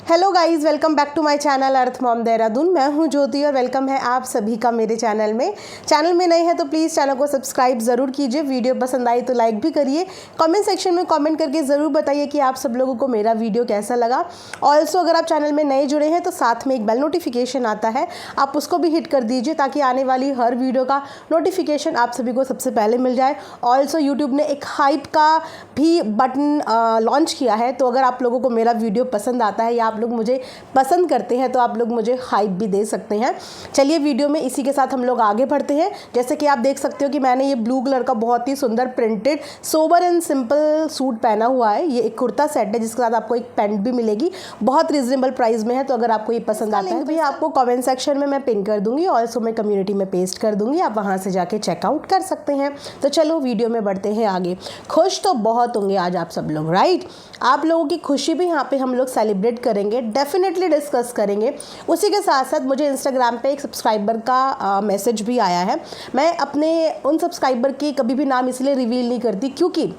Hello guys, welcome back to my channel Earth Mom Dehradun. मैं हूं ज्योति और वेलकम है आप सभी का मेरे चैनल में नए हैं तो प्लीज़ चैनल को सब्सक्राइब ज़रूर कीजिए। वीडियो पसंद आई तो लाइक भी करिए। कमेंट सेक्शन में कमेंट करके ज़रूर बताइए कि आप सब लोगों को मेरा वीडियो कैसा लगा। ऑल्सो अगर आप चैनल में नए जुड़े हैं तो साथ में एक बेल नोटिफिकेशन आता है, आप उसको भी हिट कर दीजिए ताकि आने वाली हर वीडियो का नोटिफिकेशन आप सभी को सबसे पहले मिल जाए। ऑल्सो यूट्यूब ने एक हाइप का भी बटन लॉन्च किया है, तो अगर आप लोगों को मेरा वीडियो पसंद आता है या आप लोग मुझे पसंद करते हैं तो आप लोग मुझे हाइप भी दे सकते हैं। चलिए वीडियो में इसी के साथ हम लोग आगे बढ़ते हैं। जैसे कि आप देख सकते हो कि मैंने ये ब्लू कलर का बहुत ही सुंदर printed sober and simple suit पहना हुआ है। ये एक कुर्ता सेट है जिसके साथ आपको एक पैंट भी मिलेगी, बहुत रीजनेबल प्राइस में है। तो अगर आपको ये पसंद आता है तो आपको कमेंट सेक्शन में मैं पिन कर दूंगी, ऑल्सो मैं कम्युनिटी में पेस्ट कर दूंगी, आप वहाँ से जाके चेकआउट कर सकते हैं। तो चलो वीडियो में बढ़ते हैं आगे। खुश तो बहुत होंगे आज आप सब लोग, राइट? आप लोगों की खुशी भी यहाँ पे हम लोग सेलिब्रेट करेंगे, डेफिनेटली डिस्कस करेंगे। उसी के साथ साथ मुझे इंस्टाग्राम पे एक सब्सक्राइबर का मैसेज भी आया है। मैं अपने उन सब्सक्राइबर की कभी भी नाम इसलिए रिवील नहीं करती क्योंकि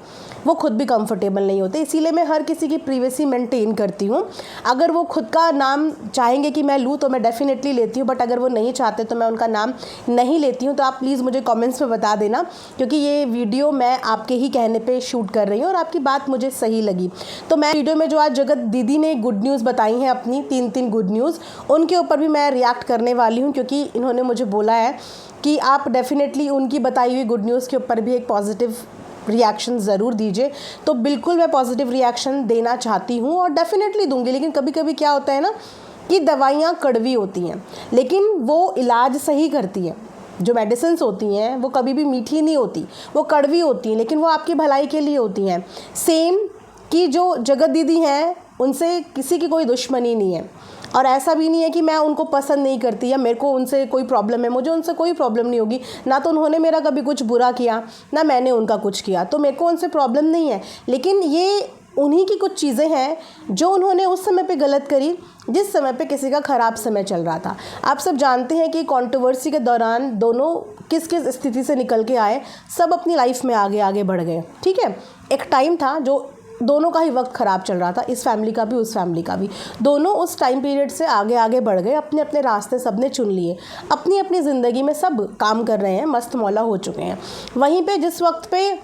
वो खुद भी कंफर्टेबल नहीं होते, इसीलिए मैं हर किसी की प्रिवेसी मेंटेन करती हूँ। अगर वो खुद का नाम चाहेंगे कि मैं लूँ तो मैं डेफिनेटली लेती हूँ, बट अगर वो नहीं चाहते तो मैं उनका नाम नहीं लेती हूँ। तो आप प्लीज़ मुझे कमेंट्स में बता देना, क्योंकि ये वीडियो मैं आपके ही कहने पे शूट कर रही हूँ और आपकी बात मुझे सही लगी। तो मैं वीडियो में जो आज जगत दीदी ने गुड न्यूज़ बताई हैं, अपनी तीन गुड न्यूज़, उनके ऊपर भी मैं रिएक्ट करने वाली हूँ, क्योंकि इन्होंने मुझे बोला है कि आप डेफिनेटली उनकी बताई हुई गुड न्यूज़ के ऊपर भी एक पॉजिटिव रिएक्शन ज़रूर दीजिए। तो बिल्कुल मैं पॉजिटिव रिएक्शन देना चाहती हूँ और डेफिनेटली दूंगी। लेकिन कभी कभी क्या होता है ना कि दवाइयाँ कड़वी होती हैं लेकिन वो इलाज सही करती है। जो मेडिसिन्स होती हैं वो कभी भी मीठी नहीं होती, वो कड़वी होती हैं, लेकिन वो आपकी भलाई के लिए होती हैं। सेम कि जो जगत दीदी हैं उनसे किसी की कोई दुश्मनी नहीं है, और ऐसा भी नहीं है कि मैं उनको पसंद नहीं करती या मेरे को उनसे कोई प्रॉब्लम है। मुझे उनसे कोई प्रॉब्लम नहीं होगी, ना तो उन्होंने मेरा कभी कुछ बुरा किया ना मैंने उनका कुछ किया, तो मेरे को उनसे प्रॉब्लम नहीं है। लेकिन ये उन्हीं की कुछ चीज़ें हैं जो उन्होंने उस समय पे गलत करी जिस समय पे किसी का ख़राब समय चल रहा था। आप सब जानते हैं कि कंट्रोवर्सी के दौरान दोनों किस किस स्थिति से निकल के आए, सब अपनी लाइफ में आगे आगे बढ़ गए। ठीक है, एक टाइम था जो दोनों का ही वक्त ख़राब चल रहा था, इस फैमिली का भी उस फैमिली का भी। दोनों उस टाइम पीरियड से आगे आगे बढ़ गए, अपने अपने रास्ते सब ने चुन लिए, अपनी अपनी ज़िंदगी में सब काम कर रहे हैं, मस्त मौला हो चुके हैं। वहीं पे जिस वक्त पे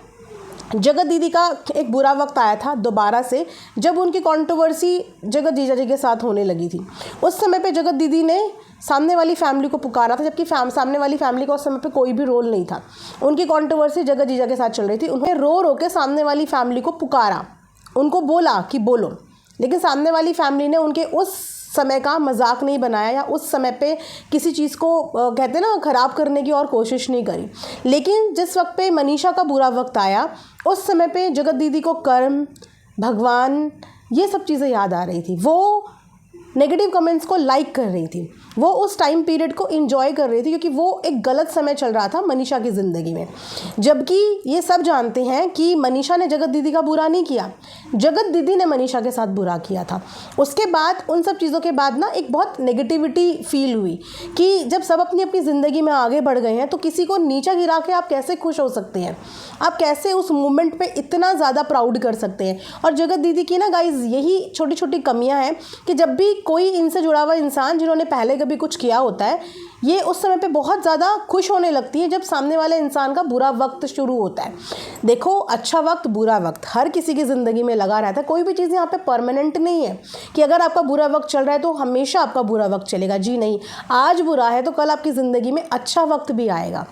जगत दीदी का एक बुरा वक्त आया था दोबारा से, जब उनकी कंट्रोवर्सी जगत जीजा जी के साथ होने लगी थी, उस समय पे जगत दीदी ने सामने वाली फैमिली को पुकारा था, जबकि सामने वाली फैमिली का उस समय पे कोई भी रोल नहीं था। उनकी कंट्रोवर्सी जगत जीजा के साथ चल रही थी, उन्होंने रो रो के सामने वाली फैमिली को पुकारा, उनको बोला कि बोलो, लेकिन सामने वाली फैमिली ने उनके उस समय का मजाक नहीं बनाया या उस समय पे किसी चीज़ को कहते ना ख़राब करने की और कोशिश नहीं करी। लेकिन जिस वक्त पे मनीषा का बुरा वक्त आया, उस समय पे जगत दीदी को कर्म, भगवान, ये सब चीज़ें याद आ रही थी। वो नेगेटिव कमेंट्स को लाइक कर रही थी, वो उस टाइम पीरियड को एंजॉय कर रही थी, क्योंकि वो एक गलत समय चल रहा था मनीषा की ज़िंदगी में। जबकि ये सब जानते हैं कि मनीषा ने जगत दीदी का बुरा नहीं किया, जगत दीदी ने मनीषा के साथ बुरा किया था। उसके बाद उन सब चीज़ों के बाद ना एक बहुत नेगेटिविटी फील हुई कि जब सब अपनी अपनी ज़िंदगी में आगे बढ़ गए हैं तो किसी को नीचा गिरा के आप कैसे खुश हो सकते हैं, आप कैसे उस मोमेंट पे इतना ज़्यादा प्राउड कर सकते हैं। और जगत दीदी की ना गाइज यही छोटी छोटी कमियां हैं कि जब भी कोई इनसे जुड़ा हुआ इंसान जिन्होंने पहले कभी कुछ किया होता है, ये उस समय पे बहुत ज़्यादा खुश होने लगती है जब सामने वाले इंसान का बुरा वक्त शुरू होता है। देखो, अच्छा वक्त बुरा वक्त हर किसी की ज़िंदगी में लगा रहता है, कोई भी चीज़ यहाँ पे परमानेंट नहीं है कि अगर आपका बुरा वक्त चल रहा है तो हमेशा आपका बुरा वक्त चलेगा। जी नहीं, आज बुरा है तो कल आपकी ज़िंदगी में अच्छा वक्त भी आएगा।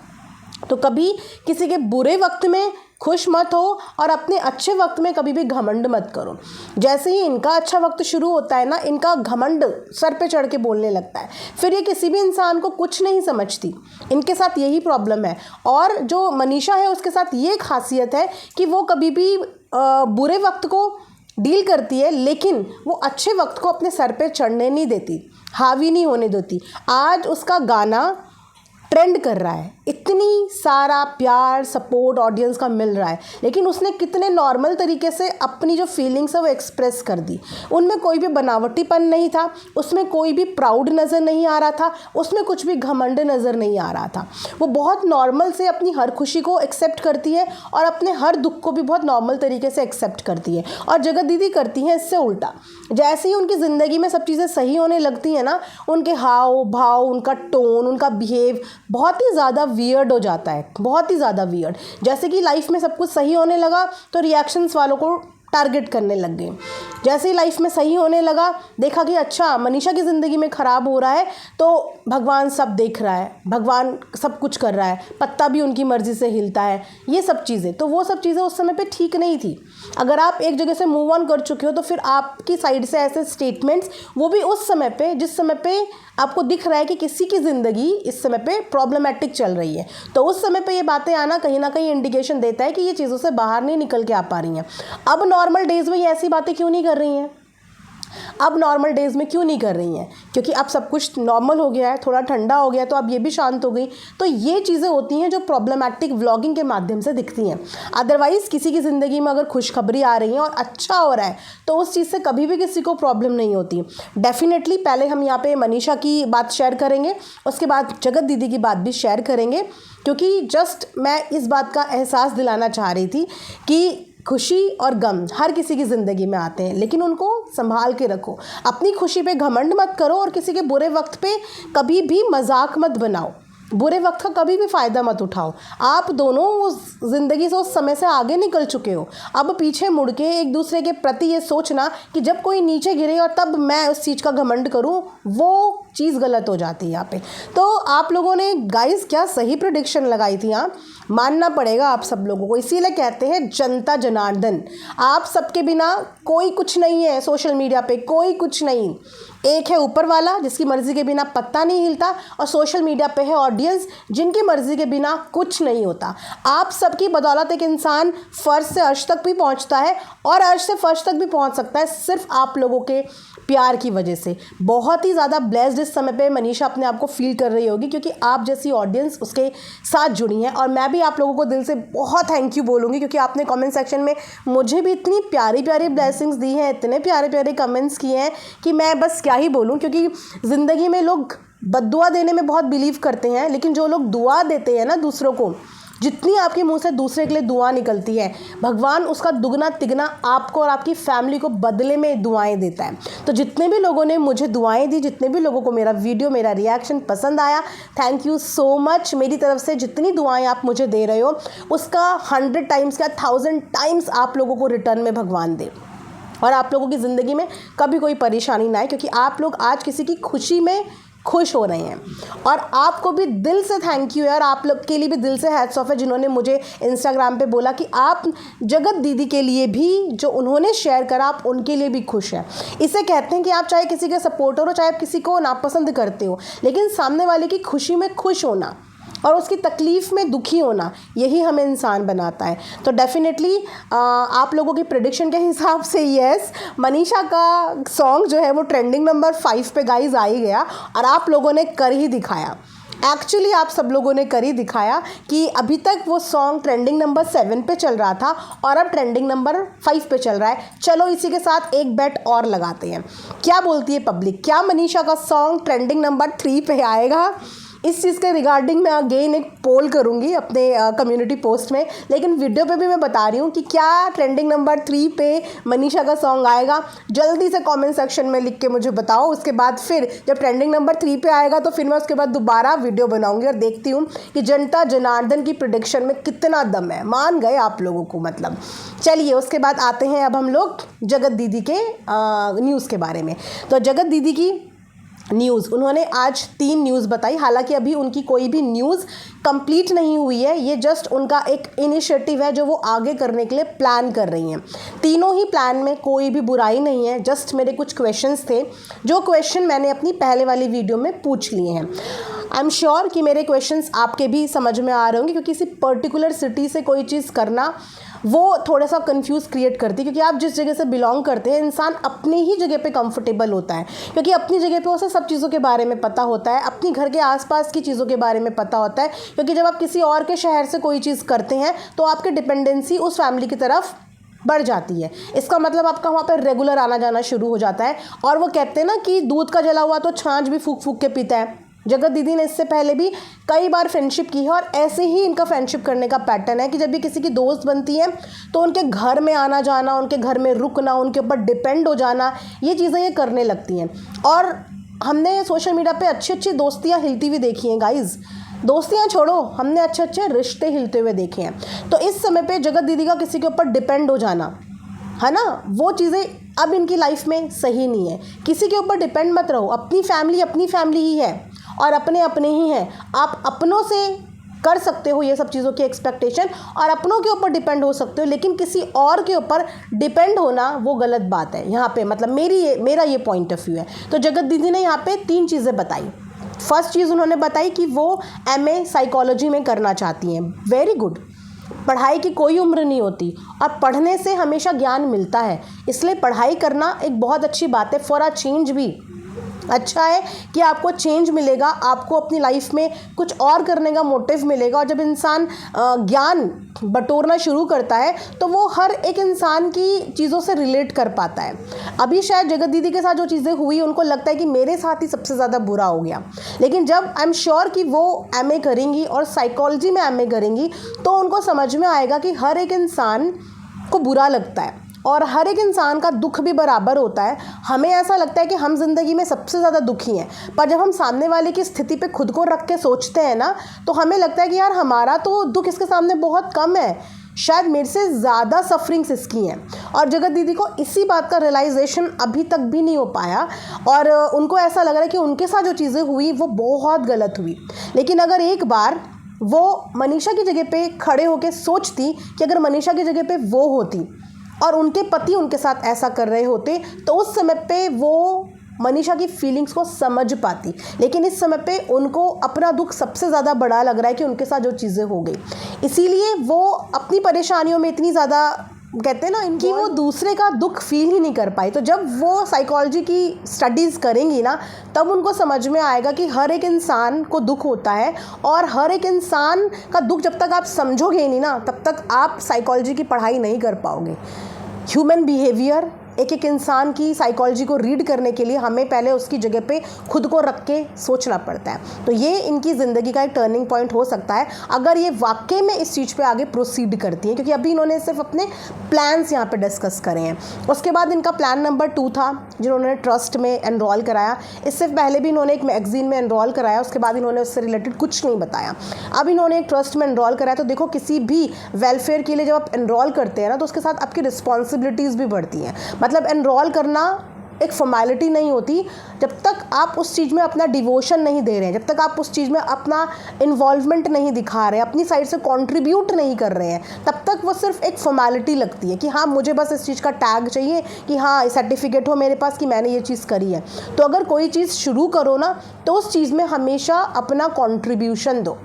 तो कभी किसी के बुरे वक्त में खुश मत हो और अपने अच्छे वक्त में कभी भी घमंड मत करो। जैसे ही इनका अच्छा वक्त शुरू होता है ना, इनका घमंड सर पे चढ़ के बोलने लगता है, फिर ये किसी भी इंसान को कुछ नहीं समझती। इनके साथ यही प्रॉब्लम है। और जो मनीषा है उसके साथ ये खासियत है कि वो कभी भी बुरे वक्त को डील करती है, लेकिन वो अच्छे वक्त को अपने सर पे चढ़ने नहीं देती, हावी नहीं होने देती। आज उसका गाना ट्रेंड कर रहा है, इतनी सारा प्यार सपोर्ट ऑडियंस का मिल रहा है, लेकिन उसने कितने नॉर्मल तरीके से अपनी जो फीलिंग्स है वो एक्सप्रेस कर दी। उनमें कोई भी बनावटीपन नहीं था, उसमें कोई भी प्राउड नज़र नहीं आ रहा था, उसमें कुछ भी घमंड नज़र नहीं आ रहा था। वो बहुत नॉर्मल से अपनी हर खुशी को एक्सेप्ट करती है और अपने हर दुख को भी बहुत नॉर्मल तरीके से एक्सेप्ट करती है। और जगत दीदी करती हैं इससे उल्टा। जैसे ही उनकी ज़िंदगी में सब चीज़ें सही होने लगती हैं ना, उनके हाव भाव, उनका टोन, उनका बिहेव बहुत ही ज़्यादा वियर्ड हो जाता है, बहुत ही ज़्यादा वियर्ड। जैसे कि लाइफ में सब कुछ सही होने लगा तो रिएक्शंस वालों को टारगेट करने लग गए। जैसे ही लाइफ में सही होने लगा, देखा कि अच्छा मनीषा की ज़िंदगी में ख़राब हो रहा है तो भगवान सब देख रहा है, भगवान सब कुछ कर रहा है, पत्ता भी उनकी मर्ज़ी से हिलता है, ये सब चीज़ें। तो वो सब चीज़ें उस समय पे ठीक नहीं थी। अगर आप एक जगह से मूव ऑन कर चुके हो तो फिर आपकी साइड से ऐसे स्टेटमेंट्स, वो भी उस समय पे जिस समय पे आपको दिख रहा है कि किसी की ज़िंदगी इस समय पे प्रॉब्लमेटिक चल रही है, तो उस समय पे ये बातें आना कहीं ना कहीं इंडिकेशन देता है कि ये चीज़ों से बाहर नहीं निकल के आ पा रही हैं। अब नॉर्मल डेज़ में ये ऐसी बातें क्यों नहीं कर रही हैं? अब नॉर्मल डेज़ में क्यों नहीं कर रही हैं? क्योंकि अब सब कुछ नॉर्मल हो गया है, थोड़ा ठंडा हो गया तो अब ये भी शांत हो गई। तो ये चीज़ें होती हैं जो प्रॉब्लमैटिक व्लॉगिंग के माध्यम से दिखती हैं। अदरवाइज़ किसी की ज़िंदगी में अगर खुशखबरी आ रही है और अच्छा हो रहा है तो उस चीज़ से कभी भी किसी को प्रॉब्लम नहीं होती। डेफिनेटली पहले हम यहाँ पे मनीषा की बात शेयर करेंगे, उसके बाद जगत दीदी की बात भी शेयर करेंगे, क्योंकि जस्ट मैं इस बात का एहसास दिलाना चाह रही थी कि खुशी और गम हर किसी की ज़िंदगी में आते हैं, लेकिन उनको संभाल के रखो। अपनी खुशी पे घमंड मत करो और किसी के बुरे वक्त पे कभी भी मजाक मत बनाओ, बुरे वक्त का कभी भी फ़ायदा मत उठाओ। आप दोनों उस ज़िंदगी से, उस समय से आगे निकल चुके हो। अब पीछे मुड़ के एक दूसरे के प्रति ये सोचना कि जब कोई नीचे गिरे और तब मैं उस चीज़ का घमंड करूं, वो चीज़ गलत हो जाती है यहाँ पे। तो आप लोगों ने गाइस क्या सही प्रेडिक्शन लगाई थी, हाँ मानना पड़ेगा आप सब लोगों को। इसीलिए कहते हैं जनता जनार्दन, आप सबके बिना कोई कुछ नहीं है। सोशल मीडिया पे कोई कुछ नहीं, एक है ऊपर वाला जिसकी मर्ज़ी के बिना पत्ता नहीं हिलता, और सोशल मीडिया पे है ऑडियंस जिनकी मर्ज़ी के बिना कुछ नहीं होता। आप सबकी बदौलत एक इंसान फर्श से अर्श तक भी पहुंचता है और अर्श से फर्श तक भी पहुंच सकता है, सिर्फ आप लोगों के प्यार की वजह से। बहुत ही ज़्यादा ब्लेस्ड इस समय पे मनीषा अपने आप को फील कर रही होगी, क्योंकि आप जैसी ऑडियंस उसके साथ जुड़ी हैं। और मैं भी आप लोगों को दिल से बहुत थैंक यू बोलूँगी, क्योंकि आपने कमेंट सेक्शन में मुझे भी इतनी प्यारी प्यारी ब्लेसिंग्स दी हैं, इतने प्यारे प्यारे कमेंट्स किए हैं कि मैं बस क्या ही बोलूँ। क्योंकि ज़िंदगी में लोग बद्दुआ देने में बहुत बिलीव करते हैं, लेकिन जो लोग दुआ देते हैं ना दूसरों को, जितनी आपके मुंह से दूसरे के लिए दुआ निकलती है, भगवान उसका दुगना तिगना आपको और आपकी फैमिली को बदले में दुआएं देता है। तो जितने भी लोगों ने मुझे दुआएं दी, जितने भी लोगों को मेरा वीडियो, मेरा रिएक्शन पसंद आया, थैंक यू सो मच। मेरी तरफ से जितनी दुआएं आप मुझे दे रहे हो उसका 100 टाइम्स या 1000 टाइम्स आप लोगों को रिटर्न में भगवान दे, और आप लोगों की ज़िंदगी में कभी कोई परेशानी ना आए, क्योंकि आप लोग आज किसी की खुशी में खुश हो रहे हैं। और आपको भी दिल से थैंक यू है, और आप लोग के लिए भी दिल से हैट्स ऑफ है जिन्होंने मुझे इंस्टाग्राम पे बोला कि आप जगत दीदी के लिए भी जो उन्होंने शेयर करा, आप उनके लिए भी खुश हैं। इसे कहते हैं कि आप चाहे किसी के सपोर्टर हो, चाहे आप किसी को नापसंद करते हो, लेकिन सामने वाले की खुशी में खुश होना और उसकी तकलीफ़ में दुखी होना, यही हमें इंसान बनाता है। तो डेफिनेटली आप लोगों की प्रेडिक्शन के हिसाब से यस, मनीषा का सॉन्ग जो है वो ट्रेंडिंग नंबर 5 पे गाइज आ ही गया, और आप लोगों ने कर ही दिखाया। एक्चुअली आप सब लोगों ने कर ही दिखाया कि अभी तक वो सॉन्ग ट्रेंडिंग नंबर 7 पे चल रहा था और अब ट्रेंडिंग नंबर 5 पे चल रहा है। चलो इसी के साथ एक बेट और लगाते हैं, क्या बोलती है पब्लिक, क्या मनीषा का सॉन्ग ट्रेंडिंग नंबर 3 पे आएगा? इस चीज़ के रिगार्डिंग मैं अगेन एक पोल करूँगी अपने कम्युनिटी पोस्ट में, लेकिन वीडियो पे भी मैं बता रही हूँ कि क्या ट्रेंडिंग नंबर 3 पे मनीषा का सॉन्ग आएगा। जल्दी से कमेंट सेक्शन में लिख के मुझे बताओ। उसके बाद फिर जब ट्रेंडिंग नंबर 3 पे आएगा तो फिर मैं उसके बाद दोबारा वीडियो बनाऊँगी और देखती हूँ कि जनता जनार्दन की प्रेडिक्शन में कितना दम है। मान गए आप लोगों को मतलब। चलिए उसके बाद आते हैं अब हम लोग जगत दीदी के न्यूज़ के बारे में। तो जगत दीदी की न्यूज़, उन्होंने आज 3 न्यूज़ बताई। हालांकि अभी उनकी कोई भी न्यूज़ कंप्लीट नहीं हुई है, ये जस्ट उनका एक इनिशिएटिव है जो वो आगे करने के लिए प्लान कर रही हैं। तीनों ही प्लान में कोई भी बुराई नहीं है, जस्ट मेरे कुछ क्वेश्चंस थे जो क्वेश्चन मैंने अपनी पहले वाली वीडियो में पूछ लिए हैं। आई एम श्योर कि मेरे क्वेश्चंस आपके भी समझ में आ रहे होंगे, क्योंकि किसी पर्टिकुलर सिटी से कोई चीज़ करना वो थोड़ा सा कंफ्यूज क्रिएट करती है, क्योंकि आप जिस जगह से बिलोंग करते हैं इंसान अपनी ही जगह पे कंफर्टेबल होता है, क्योंकि अपनी जगह पे उसे सब चीज़ों के बारे में पता होता है, अपनी घर के आसपास की चीज़ों के बारे में पता होता है। क्योंकि जब आप किसी और के शहर से कोई चीज़ करते हैं तो आपकी डिपेंडेंसी उस फैमिली की तरफ बढ़ जाती है। इसका मतलब आपका वहाँ पर रेगुलर आना जाना शुरू हो जाता है। और वो कहते हैं ना कि दूध का जला हुआ तो छाछ भी फूक फूक के पीता है। जगत दीदी ने इससे पहले भी कई बार फ्रेंडशिप की है और ऐसे ही इनका फ्रेंडशिप करने का पैटर्न है कि जब भी किसी की दोस्त बनती है तो उनके घर में आना जाना, उनके घर में रुकना, उनके ऊपर डिपेंड हो जाना, ये चीज़ें ये करने लगती हैं। और हमने सोशल मीडिया पे अच्छी अच्छी दोस्तियाँ हिलती हुई देखी हैं गाइज़। दोस्तियाँ छोड़ो, हमने अच्छे अच्छे रिश्ते हिलते हुए देखे हैं। तो इस समय पे जगत दीदी का किसी के ऊपर डिपेंड हो जाना है ना, वो चीज़ें अब इनकी लाइफ में सही नहीं है। किसी के ऊपर डिपेंड मत रहो, अपनी फैमिली ही है और अपने अपने ही हैं। आप अपनों से कर सकते हो ये सब चीज़ों की एक्सपेक्टेशन और अपनों के ऊपर डिपेंड हो सकते हो, लेकिन किसी और के ऊपर डिपेंड होना वो गलत बात है। यहाँ पे मतलब मेरा ये पॉइंट ऑफ व्यू है। तो जगत दीदी ने यहाँ पे 3 चीज़ें बताई। फर्स्ट चीज़ उन्होंने बताई कि वो MA साइकोलॉजी में करना चाहती हैं। Very good. पढ़ाई की कोई उम्र नहीं होती और पढ़ने से हमेशा ज्ञान मिलता है, इसलिए पढ़ाई करना एक बहुत अच्छी बात है। फॉर अ चेंज भी अच्छा है कि आपको चेंज मिलेगा, आपको अपनी लाइफ में कुछ और करने का मोटिव मिलेगा। और जब इंसान ज्ञान बटोरना शुरू करता है तो वो हर एक इंसान की चीज़ों से रिलेट कर पाता है। अभी शायद जगत दीदी के साथ जो चीज़ें हुई उनको लगता है कि मेरे साथ ही सबसे ज़्यादा बुरा हो गया, लेकिन जब आई एम श्योर कि वो MA करेंगी और साइकोलॉजी में MA करेंगी तो उनको समझ में आएगा कि हर एक इंसान को बुरा लगता है और हर एक इंसान का दुख भी बराबर होता है। हमें ऐसा लगता है कि हम ज़िंदगी में सबसे ज़्यादा दुखी हैं, पर जब हम सामने वाले की स्थिति पे खुद को रख के सोचते हैं ना तो हमें लगता है कि यार हमारा तो दुख इसके सामने बहुत कम है, शायद मेरे से ज़्यादा सफरिंग्स इसकी हैं। और जगत दीदी को इसी बात का रियलाइजेशन अभी तक भी नहीं हो पाया और उनको ऐसा लग रहा है कि उनके साथ जो चीज़ें हुई वो बहुत गलत हुई। लेकिन अगर एक बार वो मनीषा की जगह पे खड़े होकर सोचती कि अगर मनीषा की जगह पे वो होती और उनके पति उनके साथ ऐसा कर रहे होते तो उस समय पे वो मनीषा की फीलिंग्स को समझ पाती। लेकिन इस समय पे उनको अपना दुख सबसे ज़्यादा बड़ा लग रहा है कि उनके साथ जो चीज़ें हो गई, इसीलिए वो अपनी परेशानियों में इतनी ज़्यादा कहते हैं ना इनकी वो दूसरे का दुख फील ही नहीं कर पाई। तो जब वो साइकोलॉजी की स्टडीज़ करेंगी ना तब उनको समझ में आएगा कि हर एक इंसान को दुख होता है और हर एक इंसान का दुख जब तक आप समझोगे ही नहीं ना तब तक आप साइकोलॉजी की पढ़ाई नहीं कर पाओगे। ह्यूमन बिहेवियर, एक एक इंसान की साइकोलॉजी को रीड करने के लिए हमें पहले उसकी जगह पे खुद को रख के सोचना पड़ता है। तो ये इनकी ज़िंदगी का एक टर्निंग पॉइंट हो सकता है अगर ये वाकई में इस चीज़ पे आगे प्रोसीड करती हैं, क्योंकि अभी इन्होंने सिर्फ अपने प्लान्स यहाँ पे डिस्कस करे हैं। उसके बाद इनका प्लान नंबर 2 था जिन्होंने ट्रस्ट में एनरोल कराया। इससे पहले भी इन्होंने एक मैगजीन में एनरोल कराया, उसके बाद इन्होंने उससे रिलेटेड कुछ नहीं बताया। अब इन्होंने एक ट्रस्ट में एनरोल कराया। तो देखो किसी भी वेलफेयर के लिए जब आप एनरोल करते हैं ना तो उसके साथ आपकी रिस्पॉन्सिबिलिटीज़ भी बढ़ती हैं। मतलब एनरोल करना एक फॉर्मेलिटी नहीं होती जब तक आप उस चीज़ में अपना डिवोशन नहीं दे रहे हैं, जब तक आप उस चीज़ में अपना इन्वॉल्वमेंट नहीं दिखा रहे हैं, अपनी साइड से कंट्रीब्यूट नहीं कर रहे हैं, तब तक वो सिर्फ एक फॉर्मेलिटी लगती है कि हाँ मुझे बस इस चीज़ का टैग चाहिए कि हाँ सर्टिफिकेट हो मेरे पास कि मैंने ये चीज़ करी है। तो अगर कोई चीज़ शुरू करो ना तो उस चीज़ में हमेशा अपना कॉन्ट्रीब्यूशन दो।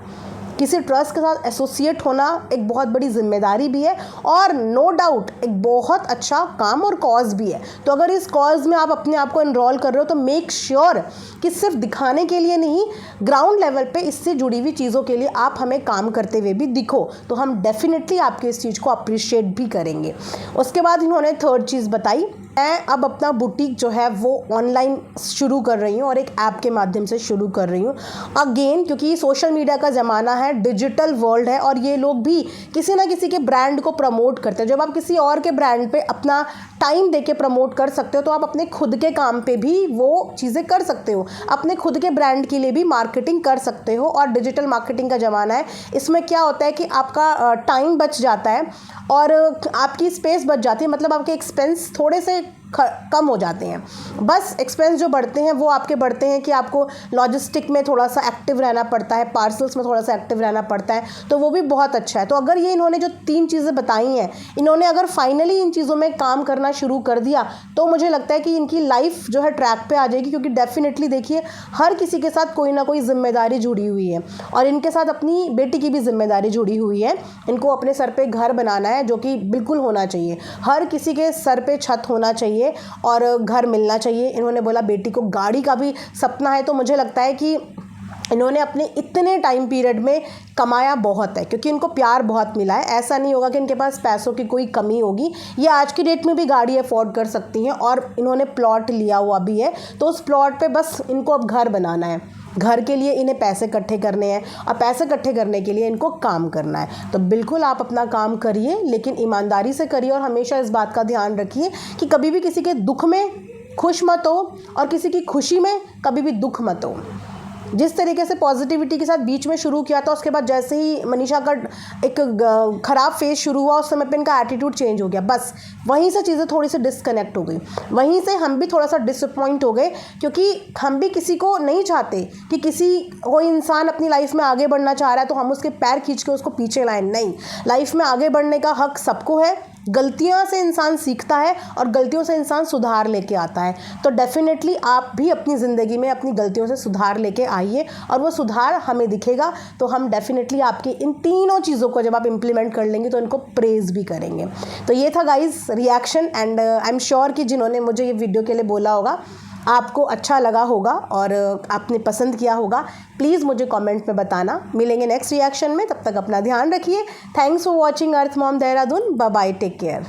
किसी ट्रस्ट के साथ एसोसिएट होना एक बहुत बड़ी जिम्मेदारी भी है और नो डाउट एक बहुत अच्छा काम और कॉज भी है। तो अगर इस कॉज में आप अपने आप को एनरोल कर रहे हो तो मेक श्योर कि सिर्फ दिखाने के लिए नहीं, ग्राउंड लेवल पे इससे जुड़ी हुई चीज़ों के लिए आप हमें काम करते हुए भी दिखो, तो हम डेफिनेटली आपके इस चीज़ को अप्रिशिएट भी करेंगे। उसके बाद इन्होंने 3rd चीज़ बताई, मैं अब अपना बुटीक जो है वो ऑनलाइन शुरू कर रही हूँ और एक ऐप के माध्यम से शुरू कर रही हूँ। अगेन क्योंकि सोशल मीडिया का ज़माना है, डिजिटल वर्ल्ड है और ये लोग भी किसी ना किसी के ब्रांड को प्रमोट करते हैं। जब आप किसी और के ब्रांड पे अपना टाइम दे के प्रमोट कर सकते हो तो आप अपने खुद के काम पे भी वो चीज़ें कर सकते हो, अपने खुद के ब्रांड के लिए भी मार्केटिंग कर सकते हो। और डिजिटल मार्केटिंग का ज़माना है, इसमें क्या होता है कि आपका टाइम बच जाता है और आपकी स्पेस बच जाती है, मतलब आपके एक्सपेंस थोड़े से कम हो जाते हैं। बस एक्सपेंस जो बढ़ते हैं वो आपके बढ़ते हैं कि आपको लॉजिस्टिक में थोड़ा सा एक्टिव रहना पड़ता है, पार्सल्स में थोड़ा सा एक्टिव रहना पड़ता है, तो वो भी बहुत अच्छा है। तो अगर ये इन्होंने जो 3 चीज़ें बताई हैं, इन्होंने अगर फाइनली इन चीज़ों में काम करना शुरू कर दिया तो मुझे लगता है कि इनकी लाइफ जो है ट्रैक पे आ जाएगी। क्योंकि डेफिनेटली देखिए, हर किसी के साथ कोई ना कोई जिम्मेदारी जुड़ी हुई है और इनके साथ अपनी बेटी की भी जिम्मेदारी जुड़ी हुई है। इनको अपने सर पे घर बनाना है, जो कि बिल्कुल होना चाहिए। हर किसी के सर पे छत होना चाहिए और घर मिलना चाहिए। इन्होंने बोला बेटी को गाड़ी का भी सपना है, तो मुझे लगता है कि इन्होंने अपने इतने टाइम पीरियड में कमाया बहुत है, क्योंकि इनको प्यार बहुत मिला है। ऐसा नहीं होगा कि इनके पास पैसों की कोई कमी होगी। ये आज की डेट में भी गाड़ी अफोर्ड कर सकती हैं और इन्होंने प्लॉट लिया हुआ भी है, तो उस प्लॉट पे बस इनको अब घर बनाना है। घर के लिए इन्हें पैसे इकट्ठे करने हैं और पैसे इकट्ठे करने के लिए इनको काम करना है। तो बिल्कुल आप अपना काम करिए, लेकिन ईमानदारी से करिए और हमेशा इस बात का ध्यान रखिए कि कभी भी किसी के दुख में खुश मत हो और किसी की खुशी में कभी भी दुख मत हो। जिस तरीके से पॉजिटिविटी के साथ बीच में शुरू किया था, उसके बाद जैसे ही मनीषा का एक ख़राब फेज शुरू हुआ, उस समय पे इनका एटीट्यूड चेंज हो गया। बस वहीं से चीज़ें थोड़ी सी डिस्कनेक्ट हो गई, वहीं से हम भी थोड़ा सा डिसअपॉइंट हो गए, क्योंकि हम भी किसी को नहीं चाहते कि कोई इंसान अपनी लाइफ में आगे बढ़ना चाह रहा है तो हम उसके पैर खींच के उसको पीछे लाएं। नहीं, लाइफ में आगे बढ़ने का हक सबको है। गलतियों से इंसान सीखता है और गलतियों से इंसान सुधार लेके आता है। तो डेफिनेटली आप भी अपनी ज़िंदगी में अपनी गलतियों से सुधार लेके आइए और वो सुधार हमें दिखेगा, तो हम डेफिनेटली आपकी इन तीनों चीज़ों को जब आप इम्प्लीमेंट कर लेंगे तो इनको प्रेज़ भी करेंगे। तो ये था guys reaction, and I am sure कि जिन्होंने मुझे ये वीडियो के लिए बोला होगा आपको अच्छा लगा होगा और आपने पसंद किया होगा। प्लीज़ मुझे कमेंट में बताना। मिलेंगे नेक्स्ट रिएक्शन में, तब तक अपना ध्यान रखिए। Thanks for watching Earth Mom Dehradun. Bye bye, take care.